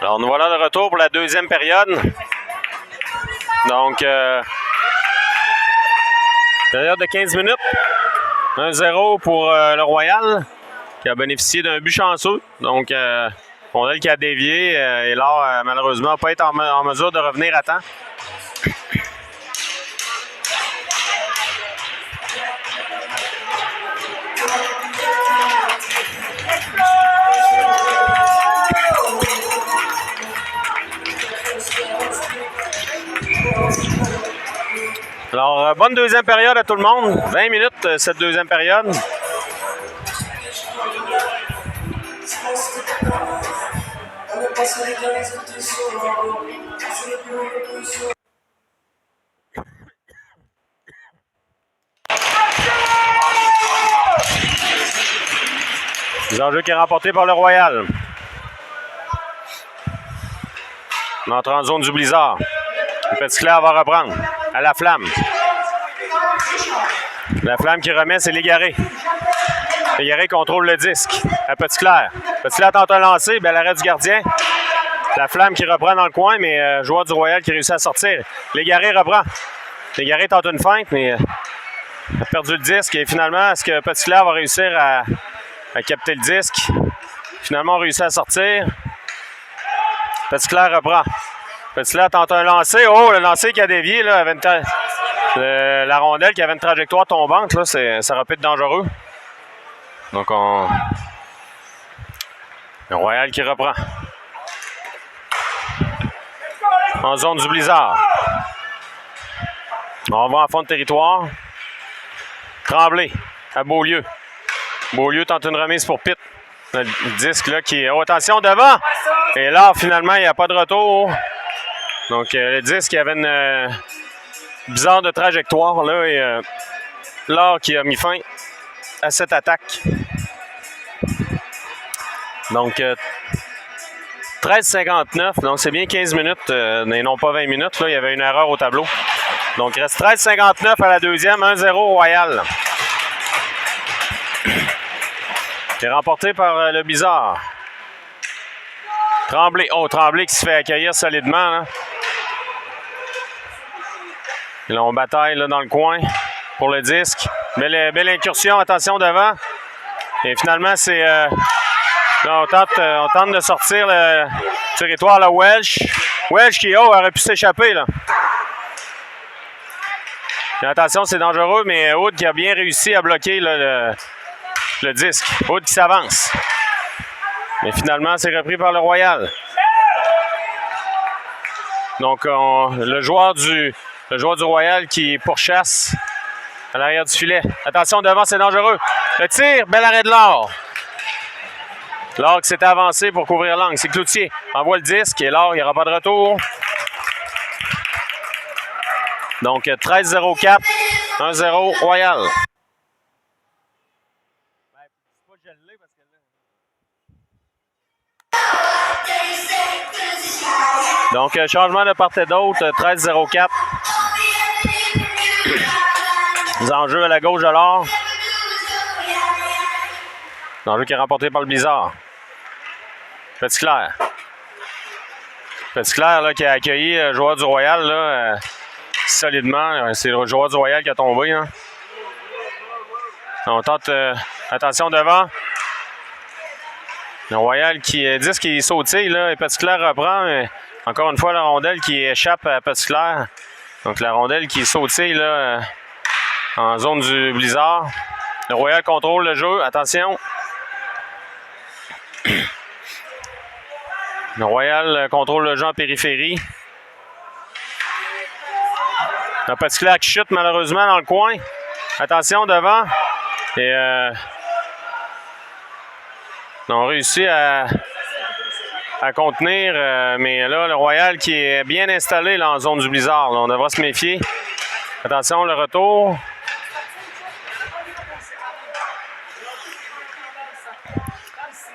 Alors, nous voilà de retour pour la deuxième période. Donc, période de 15 minutes. 1-0 pour le Royal, qui a bénéficié d'un but chanceux. Donc, Rondelle qui a dévié et là, malheureusement, n'a pas été en mesure de revenir à temps. Alors, bonne deuxième période à tout le monde. 20 minutes, cette deuxième période. Les enjeux qui est remporté par le Royal. On entre en zone du Blizzard. Le Petit Clair va reprendre. À la Flamme. La Flamme qui remet, c'est Légaré. Légaré contrôle le disque. À Petit Clair. Petit Clair tente un lancer, bel arrêt du gardien. La Flamme qui reprend dans le coin, mais joueur du Royal qui réussit à sortir. Légaré reprend. Légaré tente une feinte, mais a perdu le disque. Et finalement, est-ce que Petit Clair va réussir à capter le disque? Finalement, on réussit à sortir. Petit Clair reprend. Petit Clair tente un lancer. Oh, le lancer qui a dévié, là, avait la rondelle qui avait une trajectoire tombante, là, ça aurait pu être dangereux. Donc, le Royal qui reprend. En zone du Blizzard. On va en fond de territoire. Tremblay à Beaulieu. Beaulieu tente une remise pour Pitt. Le disque là qui est... Oh, attention devant! Et là, finalement, il n'y a pas de retour. Donc, le disque, il avait une bizarre de trajectoire là. Et là, qui a mis fin à cette attaque. Donc, 13,59. Donc, c'est bien 15 minutes et non pas 20 minutes. Là, il y avait une erreur au tableau. Donc, il reste 13,59 à la deuxième. 1-0 Royal. Qui est remporté par le Bizarre. Tremblay. Oh, Tremblay qui se fait accueillir solidement. Là. Et là, on bataille là, dans le coin pour le disque. Belle incursion. Attention devant. Et finalement, c'est... là, on tente de sortir le territoire à Welsh. Welsh qui, aurait pu s'échapper. Là. Et attention, c'est dangereux, mais Hood qui a bien réussi à bloquer là, le disque. Hood qui s'avance. Mais finalement, c'est repris par le Royal. Donc, le joueur du Royal qui pourchasse à l'arrière du filet. Attention, devant, c'est dangereux. Le tir, bel arrêt de Laure. Laure qui s'était avancé pour couvrir l'angle. C'est Cloutier. Envoie le disque et Laure, il n'y aura pas de retour. Donc, 13-0-4. 1-0 Royal. Donc, changement de part et d'autre, 13-0-4. Les enjeux à la gauche de l'or. L'enjeu qui est remporté par le Blizzard. Petit Clair. Petit Clair là, qui a accueilli le joueur du Royal là, solidement. C'est le joueur du Royal qui a tombé. Hein. On tente. Attention devant. Le Royal qui dit qu'il est sauté là, et Petit Clair reprend. Mais encore une fois, la rondelle qui échappe à Petit Clair. Donc la rondelle qui est sautée là, en zone du Blizzard. Le Royal contrôle le jeu. Attention. Le Royal contrôle le jeu en périphérie. Le Petit Clair qui chute malheureusement dans le coin. Attention devant. Et on réussit à contenir. Mais là, le Royal qui est bien installé là, en zone du Blizzard. Là, on devra se méfier. Attention, le retour.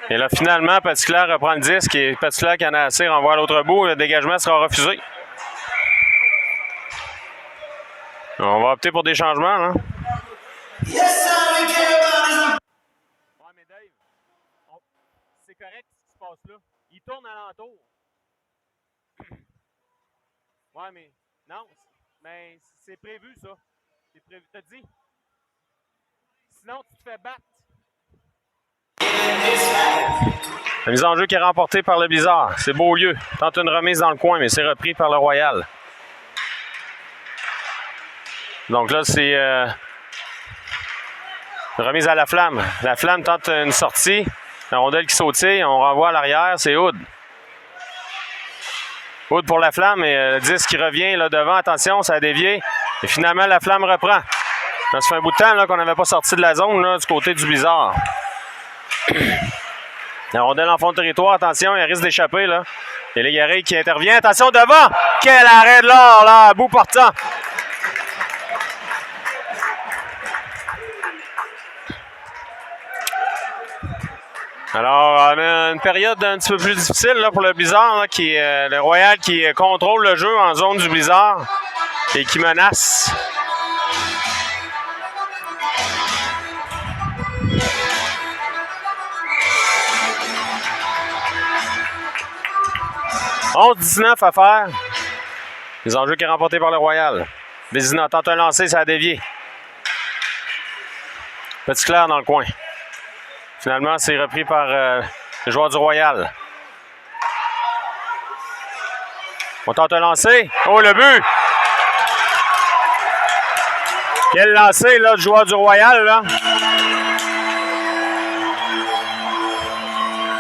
Et là, finalement, Petit Clair reprend le disque et Petit Clair qui en a assez renvoie à l'autre bout. Le dégagement sera refusé. On va opter pour des changements. Hein? Ouais, mais Dave, c'est correct ce qui se passe là. Il tourne alentour. Ouais, mais non, mais c'est prévu, ça. C'est prévu. T'as dit? Sinon, tu te fais battre. La mise en jeu qui est remportée par le Blizzard. C'est Beaulieu. Tente une remise dans le coin, mais c'est repris par le Royal. Donc là, c'est une remise à la Flamme. La Flamme tente une sortie. La rondelle qui sautille. On renvoie à l'arrière. C'est Hood. Hood pour la Flamme. Et le 10 qui revient là devant. Attention, ça a dévié. Et finalement, la Flamme reprend. Ça fait un bout de temps là, qu'on n'avait pas sorti de la zone là, du côté du Blizzard. La rondelle en fond de territoire, attention, il risque d'échapper là. Et Légaré qui intervient, attention devant! Quel arrêt de l'or là, à bout portant! Alors, on a une période un petit peu plus difficile là, pour le Blizzard, là, le Royal qui contrôle le jeu en zone du Blizzard et qui menace. « 11-19 à faire. Les enjeux qui est remporté par le Royal. Vézina tente un lancer, ça a dévié. Petit clair dans le coin. Finalement, c'est repris par le joueur du Royal. On tente un lancer. Oh, le but! Quel lancer, là, du joueur du Royal, là.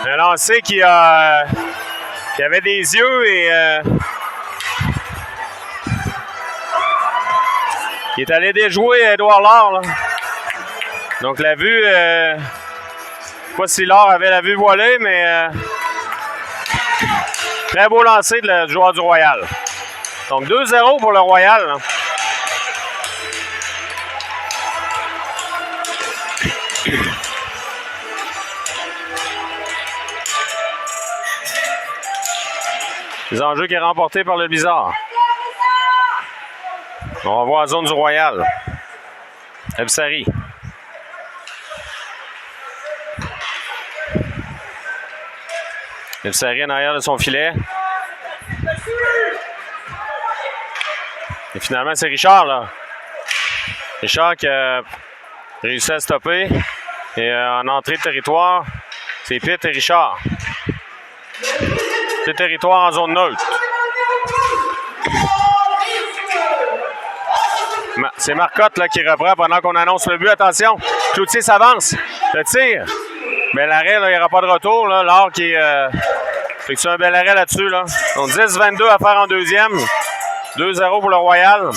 Un lancer qui avait des yeux et qui est allé déjouer Édouard Laure, là. Donc, la vue... je ne sais pas si Laure avait la vue voilée, mais... très beau lancer du joueur du Royal. Donc, 2-0 pour le Royal, là. Les enjeux qui est remporté par le Blizzard. On va voir la zone du Royal. Ebsari. Ebsari en arrière de son filet. Et finalement, c'est Richard, là. Richard qui a réussi à stopper. Et en entrée de territoire, c'est Pitt et Richard. Le territoire en zone neutre. C'est Marcotte là, qui reprend pendant qu'on annonce le but. Attention, Cloutier s'avance. Le tir. Mais l'arrêt, il n'y aura pas de retour. Laure qui effectue un bel arrêt là-dessus. Là. Donc 10-22 à faire en deuxième. 2-0 pour le Royal.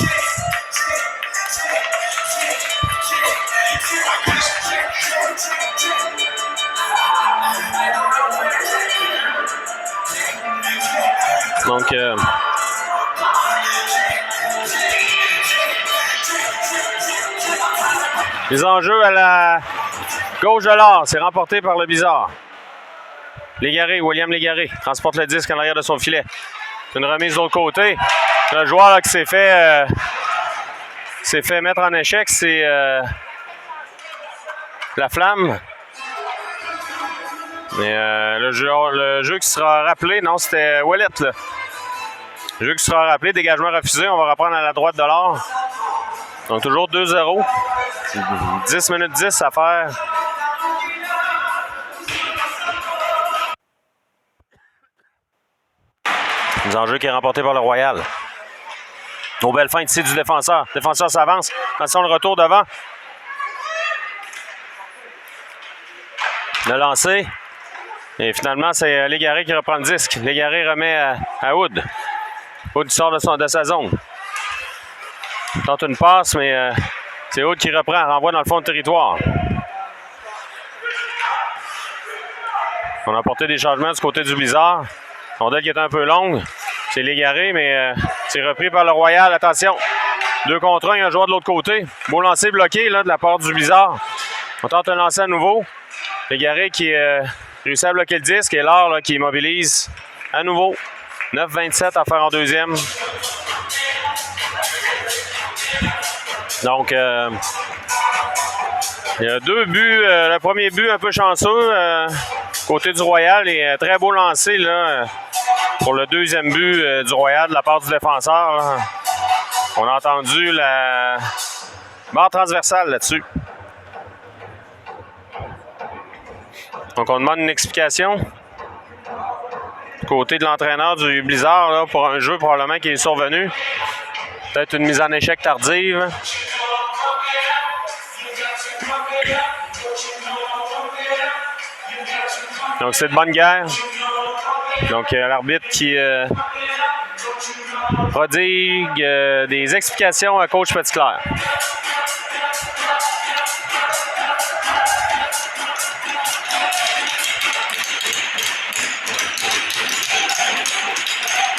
Donc, les enjeux à la gauche de l'or, c'est remporté par le Blizzard. Légaré, William Légaré, transporte le disque en arrière de son filet. Une remise de l'autre côté. Le joueur là, qui s'est fait mettre en échec, c'est la Flamme. Mais le jeu qui sera rappelé, non, c'était Wallet, là. Le jeu qui sera rappelé, dégagement refusé, on va reprendre à la droite de l'or. Donc toujours 2-0. 10 minutes 10 à faire. Les enjeux qui est remporté par le Royal. Au belle fin ici du défenseur. Le défenseur s'avance. Attention le retour devant. Le lancer. Et finalement, c'est Légaré qui reprend le disque. Légaré remet à Hood. Hood sort de sa zone. Il tente une passe, mais c'est Hood qui reprend, renvoie dans le fond de territoire. On a apporté des changements du côté du Blizzard. Rondelle qui est un peu longue. C'est Légaré, mais c'est repris par le Royal. Attention. 2 contre 1, il y a un joueur de l'autre côté. Beau lancer bloqué là, de la part du Blizzard. On tente un lancer à nouveau. Légaré qui réussit à bloquer le disque et Laure là, qui immobilise à nouveau. 9-27 à faire en deuxième. Donc, il y a 2 buts. Le premier but un peu chanceux côté du Royal et très beau lancer là, pour le deuxième but du Royal de la part du défenseur. Là. On a entendu la barre transversale là-dessus. Donc, on demande une explication du côté de l'entraîneur du Blizzard là, pour un jeu probablement qui est survenu. Peut-être une mise en échec tardive. Donc, c'est de bonne guerre. Donc, l'arbitre qui prodigue des explications à coach Petitclerc.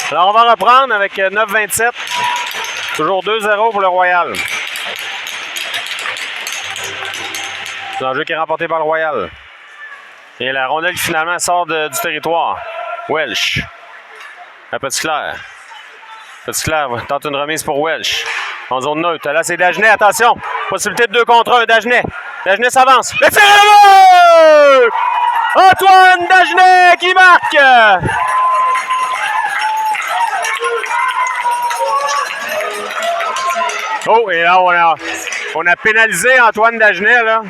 Alors, on va reprendre avec 9-27. Toujours 2-0 pour le Royal. L'enjeu qui est remporté par le Royal. Et la rondelle qui finalement sort du territoire. Welsh. À Petitclerc. Petitclerc tente une remise pour Welsh. En zone neutre. Là, c'est Dagenet. Attention. Possibilité de 2 contre 1. Dagenet. Dagenet s'avance. Le tir est le but! Antoine Dagenet qui marque! Oh, et là, on a pénalisé Antoine Dagenet, là.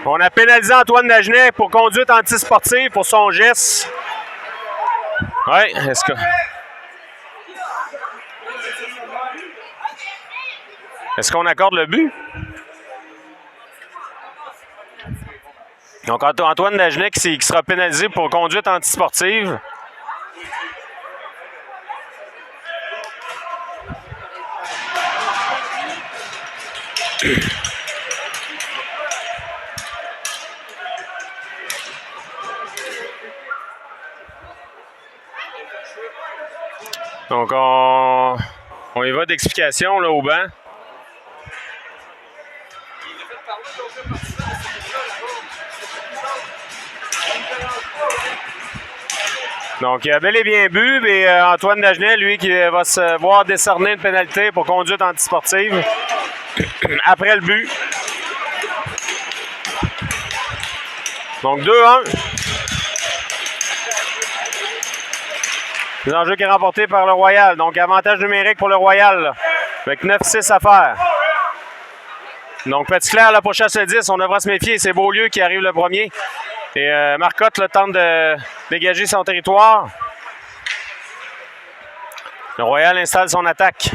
On a pénalisé Antoine Dagenet pour conduite antisportive pour son geste. Oui, est-ce qu'on accorde le but? Donc, Antoine Dagenet qui sera pénalisé pour conduite antisportive. Donc, on y va d'explication là, au banc. Donc, il a bel et bien bu, mais Antoine Dagenet, lui, qui va se voir décerner une pénalité pour conduite antisportive après le but. Donc, 2-1. L'enjeu qui est remporté par le Royal. Donc, avantage numérique pour le Royal, là, avec 9-6 à faire. Donc, Petitclerc, là, pour chasse le 10, on devra se méfier. C'est Beaulieu qui arrive le premier. Et Marcotte là, tente de dégager son territoire. Le Royal installe son attaque.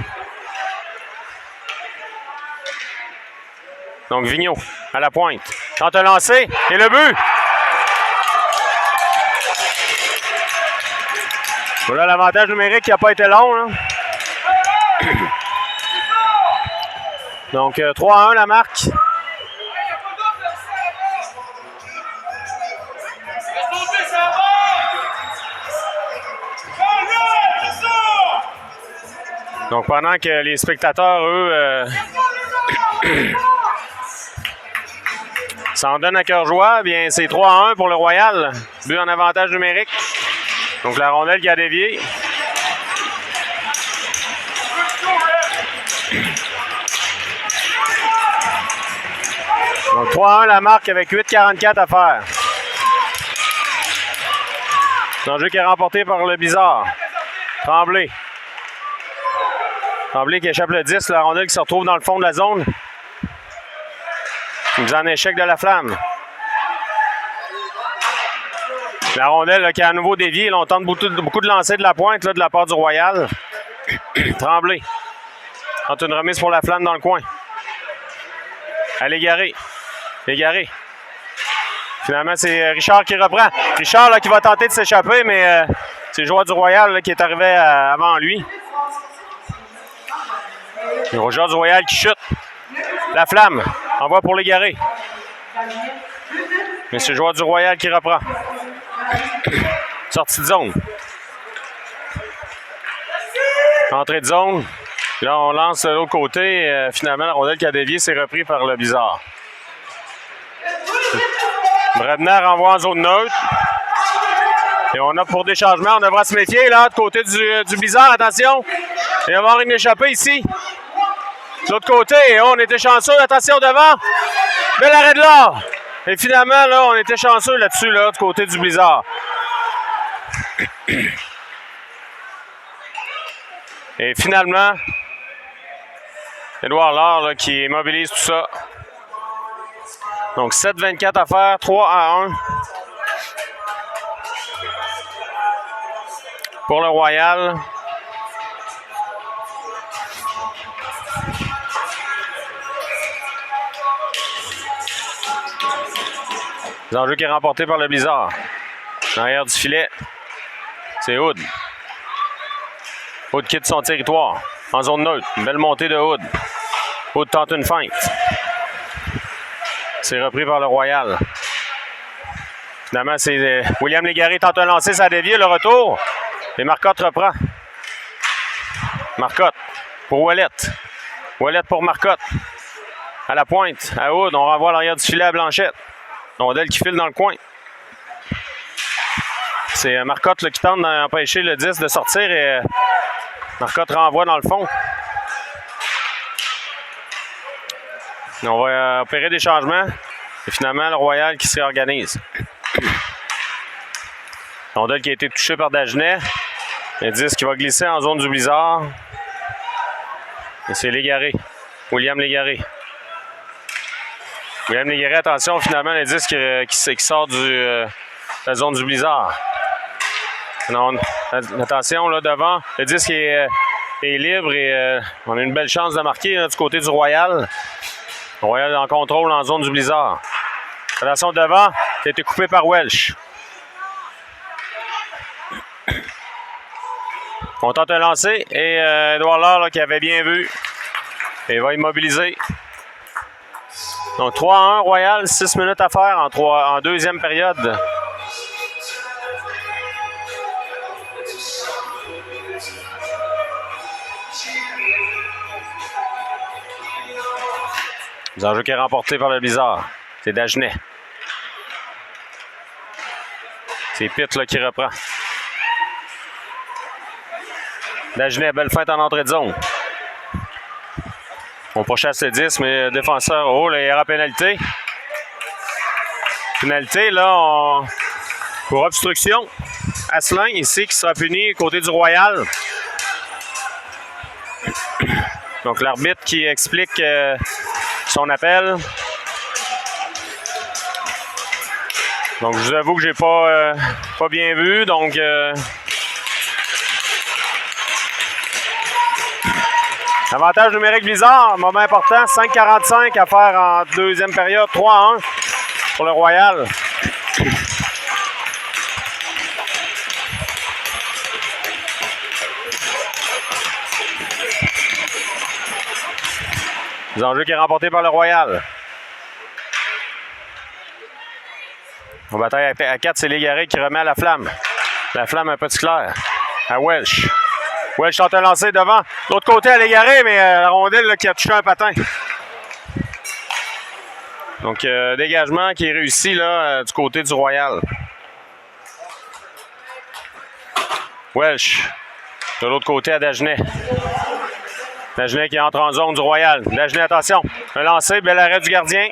Donc, Vigneault à la pointe. Tente de lancer. Et le but! Voilà l'avantage numérique qui n'a pas été long. Là. Donc, 3-1 la marque. Donc, pendant que les spectateurs, eux, s'en donnent à cœur joie, bien, c'est 3-1 pour le Royal. But en avantage numérique. Donc, la rondelle qui a dévié. Donc, 3-1 la marque avec 8,44 à faire. L'enjeu qui est remporté par le Blizzard. Tremblay. Tremblay qui échappe le 10. La rondelle qui se retrouve dans le fond de la zone. Mise en échec de la Flamme. La rondelle là, qui a à nouveau dévié. Là, on tente beaucoup de lancers de la pointe là, de la part du Royal. Tremblay. Tente une remise pour la Flamme dans le coin. À l'égaré. Égaré. Finalement, c'est Richard qui reprend. Richard là, qui va tenter de s'échapper, mais c'est le joueur du Royal là, qui est arrivé avant lui. Le joueur du Royal qui chute. La Flamme envoie pour l'égaré. Mais c'est le joueur du Royal qui reprend. Sortie de zone. Entrée de zone. Là, on lance de l'autre côté. Finalement, la rondelle qui a dévié, c'est repris par le Blizzard. Bredner renvoie en zone neutre. Et on a pour des changements. On devra se méfier là, de côté du Blizzard. Attention. Il va y avoir une échappée ici. De l'autre côté, on était chanceux. Attention devant. Bel arrêt de là. Et finalement, là, on était chanceux là-dessus, là, du côté du Blizzard. Et finalement, Édouard Laure là, qui mobilise tout ça. Donc 7-24 à faire, 3-1. Pour le Royal. L'enjeu qui est remporté par le Blizzard. En arrière du filet, c'est Hood. Hood quitte son territoire en zone neutre. Une belle montée de Hood. Hood tente une feinte. C'est repris par le Royal. Finalement, c'est William Légaré tente un lancer, ça a dévié le retour. Et Marcotte reprend. Marcotte pour Ouellet. Ouellet pour Marcotte. À la pointe, à Hood. On renvoie à l'arrière du filet à Blanchette. Rondelle qui file dans le coin. C'est Marcotte là, qui tente d'empêcher le 10 de sortir et Marcotte renvoie dans le fond. On va opérer des changements. Et finalement, le Royal qui se réorganise. Rondelle qui a été touché par Dagenet. Le 10 qui va glisser en zone du Blizzard. Et c'est Légaré. William Légaré. William Légaré, attention, finalement, le 10 qui sort de la zone du Blizzard. Non, attention, là, devant. Le 10 qui est libre et on a une belle chance de marquer là, du côté du Royal. Le Royal en contrôle en zone du Blizzard. Attention, devant, qui a été coupé par Welsh. On tente un lancer et Édouard Laure là, qui avait bien vu. Et il va immobiliser. Donc 3-1 Royal, 6 minutes à faire en deuxième période. L'enjeu qui est remporté par le Blizzard. C'est Dagenet. C'est Pitt là, qui reprend. Dagenet, belle feinte en entrée de zone. On pourchasse le 10, mais le défenseur, oh, là, il y aura pénalité. Pénalité, là, pour obstruction. Asselin, ici, qui sera puni côté du Royal. Donc, l'arbitre qui explique son appel. Donc, je vous avoue que j'ai pas bien vu, donc... Avantage numérique Blizzard, moment important, 5,45 à faire en deuxième période, 3-1 pour le Royal. L'enjeu qui est remporté par le Royal. On bataille à 4, c'est Légaré qui remet à la flamme. La flamme à Petit Clair, à Welsh. Welsh tente un lancer devant. De l'autre côté, à Légaré, mais la rondelle là, qui a touché un patin. Donc, dégagement qui est réussi là, du côté du Royal. Welsh. De l'autre côté, à Dagenet. Dagenet qui entre en zone du Royal. Dagenet, attention. Un lancer, bel arrêt du gardien.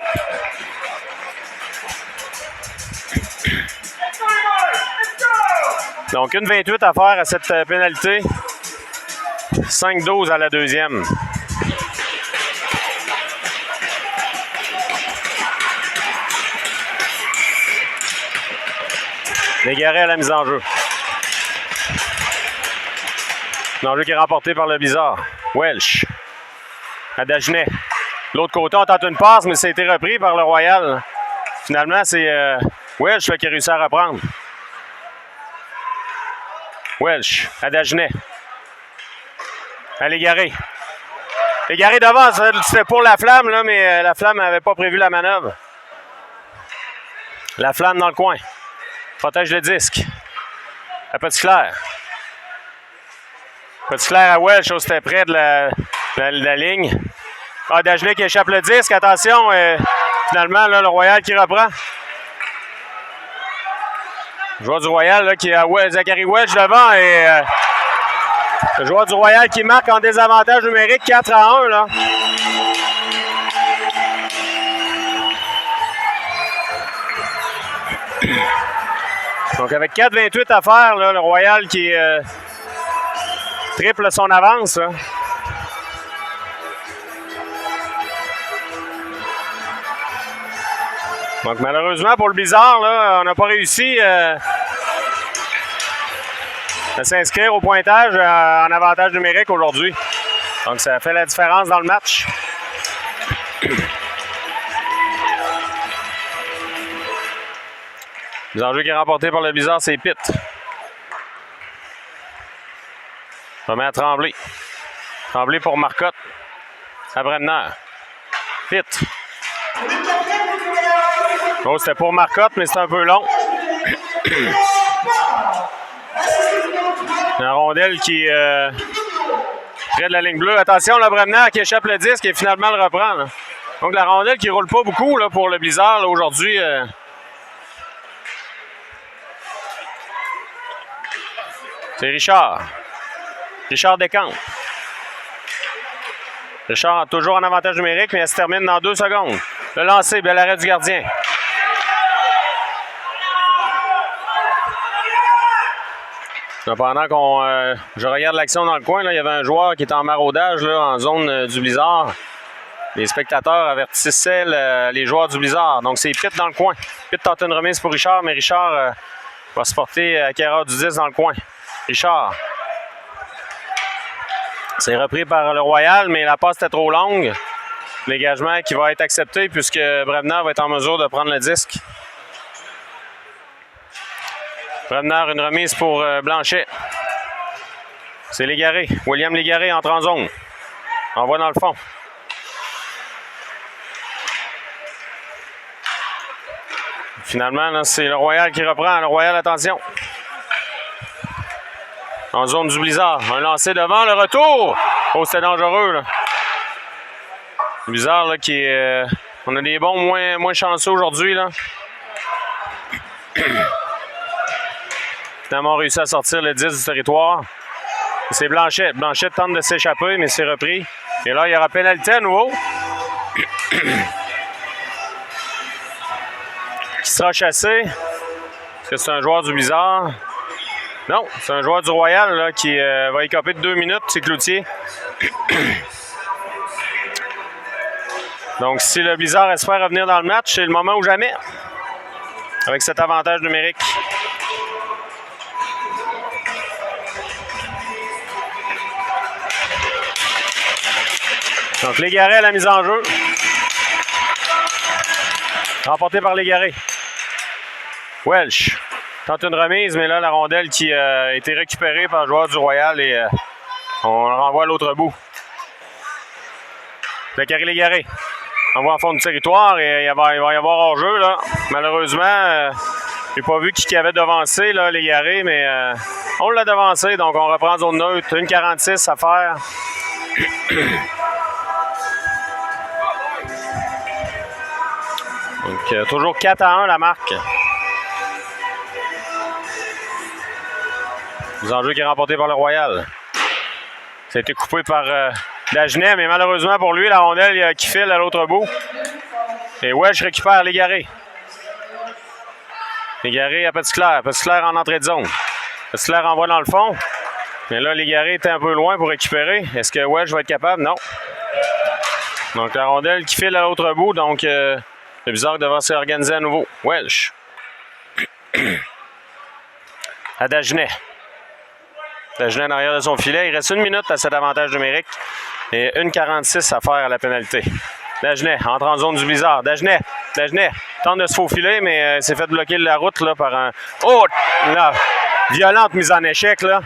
Donc, une 28 à faire à cette pénalité. 5-12 à la deuxième. Légaré à la mise en jeu. L'enjeu qui est remporté par le Blizzard. Welsh. À Dagenet. L'autre côté, on tente une passe, mais ça a été repris par le Royal. Finalement, c'est Welsh là, qui a réussi à reprendre. Welsh. À Dagenet. À Légaré. Légaré devant, c'était pour la flamme, là, mais la flamme n'avait pas prévu la manœuvre. La flamme dans le coin. Protège le disque. À Petit Clair. Petit Clair à Welsh, c'était près de la ligne. Ah, Dagenet qui échappe le disque. Attention, finalement, là, le Royal qui reprend. Le joueur du Royal là, qui est à Zachary Welsh devant et le joueur du Royal qui marque en désavantage numérique 4-1 là. Donc, avec 4,28 à faire, là, le Royal qui triple son avance. Là. Donc, malheureusement, pour le Blizzard, là, on n'a pas réussi à s'inscrire au pointage en avantage numérique aujourd'hui. Donc, ça fait la différence dans le match. Les enjeux qui est remporté par le Blizzard, c'est Pitt. Remet à Tremblay. Tremblay pour Marcotte. À Bremner. Pitt. Oh, c'était pour Marcotte, mais c'était un peu long. La rondelle qui est près de la ligne bleue. Attention, le Bremner qui échappe le disque et finalement le reprend. Là. Donc, la rondelle qui ne roule pas beaucoup là, pour le Blizzard aujourd'hui. C'est Richard. Richard Descamps. Richard toujours en avantage numérique, mais elle se termine dans 2 secondes. Le lancer, bel arrêt du gardien. Pendant qu'on je regarde l'action dans le coin, là, il y avait un joueur qui était en maraudage là, en zone du Blizzard. Les spectateurs avertissaient les joueurs du Blizzard. Donc, c'est Pitt dans le coin. Pitt tente une remise pour Richard, mais Richard va se porter à Kara du 10 dans le coin. Richard. C'est repris par le Royal, mais la passe était trop longue. Dégagement qui va être accepté puisque Bremner va être en mesure de prendre le disque. Bremner, une remise pour Blanchet. C'est Légaré. William Légaré entre en zone. Envoie dans le fond. Finalement, c'est le Royal qui reprend. Le Royal, attention. En zone du Blizzard. Un lancé devant, le retour. Oh, c'était dangereux, là. Le Blizzard, là, qui est... on a des bons moins chanceux aujourd'hui, là. Finalement, on a réussi à sortir le 10 du territoire. C'est Blanchet. Blanchet tente de s'échapper, mais c'est repris. Et là, il y aura pénalité à nouveau. Qui sera chassé. Est-ce que c'est un joueur du Blizzard? Non, c'est un joueur du Royal là, qui va écoper de 2 minutes. C'est Cloutier. Donc, si le Blizzard espère revenir dans le match, c'est le moment ou jamais. Avec cet avantage numérique. Donc, Légaré à la mise en jeu. Remporté par Légaré. Welsh tente une remise, mais là, la rondelle qui a été récupérée par le joueur du Royal et on le renvoie à l'autre bout. Légaré envoie en fond du territoire et il va y avoir hors-jeu. Là. Malheureusement, j'ai pas vu qui avait devancé là, Légaré, mais on l'a devancé, donc on reprend zone neutre. 1,46 à faire. Donc, toujours 4-1 la marque. Les enjeux qui est remporté par le Royal. Ça a été coupé par Dagenet, mais malheureusement pour lui, la rondelle qui file à l'autre bout. Et Welsh récupère Légaré. Légaré à Petit-Clair. Petit-Clair en entrée de zone. Petit-Clair envoie dans le fond. Mais là, Légaré était un peu loin pour récupérer. Est-ce que Welsh va être capable? Non. Donc, la rondelle qui file à l'autre bout. Donc, le Blizzard devra s'organiser à nouveau. Welsh. À Dagenet. Dagenet en arrière de son filet. Il reste 1 minute à cet avantage numérique. Et 1,46 à faire à la pénalité. Dagenet entre en zone du Blizzard. Dagenet tente de se faufiler, mais s'est fait bloquer la route là, par un... Oh! Là, violente mise en échec. Là,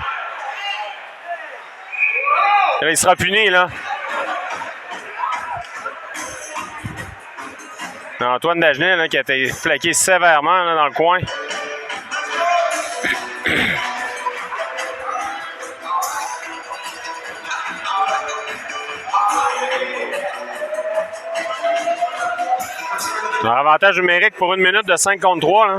il sera puni. Là. Antoine Dagenet là, qui a été plaqué sévèrement là, dans le coin. Un avantage numérique pour 1 minute de 5 contre 3. Là.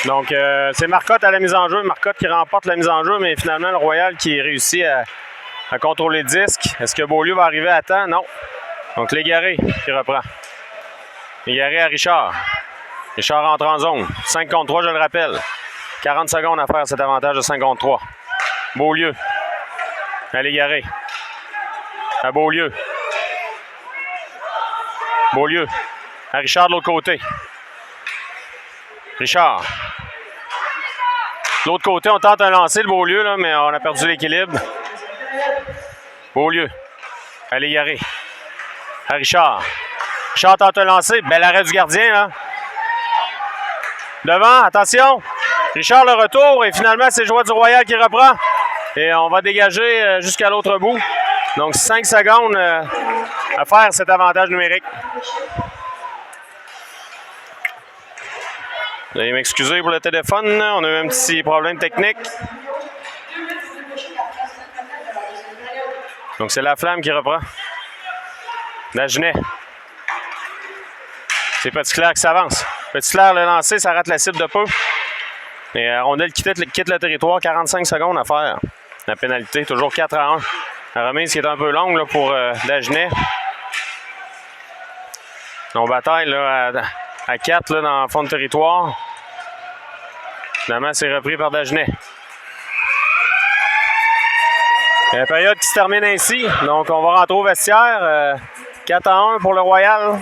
Donc, c'est Marcotte à la mise en jeu. Marcotte qui remporte la mise en jeu, mais finalement, le Royal qui réussit à contrôler le disque. Est-ce que Beaulieu va arriver à temps? Non. Donc, Légaré qui reprend. Légaré à Richard. Richard entre en zone. 5 contre 3, je le rappelle. 40 secondes à faire cet avantage de 5 contre 3. Beaulieu. À Légaré. À Beaulieu. Beaulieu. À Richard de l'autre côté. Richard. De l'autre côté, on tente un lancer, le Beaulieu, là, mais on a perdu l'équilibre. Beaulieu. À Légaré. À Richard. Richard tente un lancer. Bel arrêt du gardien, là. Devant, attention. Richard le retour et finalement, c'est le joueur du Royal qui reprend. Et on va dégager jusqu'à l'autre bout. Donc, 5 secondes à faire cet avantage numérique. Veuillez m'excuser pour le téléphone. On a eu un petit problème technique. Donc, c'est la Flamme qui reprend. Dagenet. C'est Petit Clair qui s'avance. Petit Clair le lancer, ça rate la cible de peu. Et Rondelle quitte le territoire. 45 secondes à faire. La pénalité, toujours 4-1. La remise qui est un peu longue là, pour Dagenet. On bataille là, à 4 là, dans le fond de territoire. Finalement, c'est repris par Dagenet. La période qui se termine ainsi. Donc, on va rentrer au vestiaire. 4-1 pour le Royal.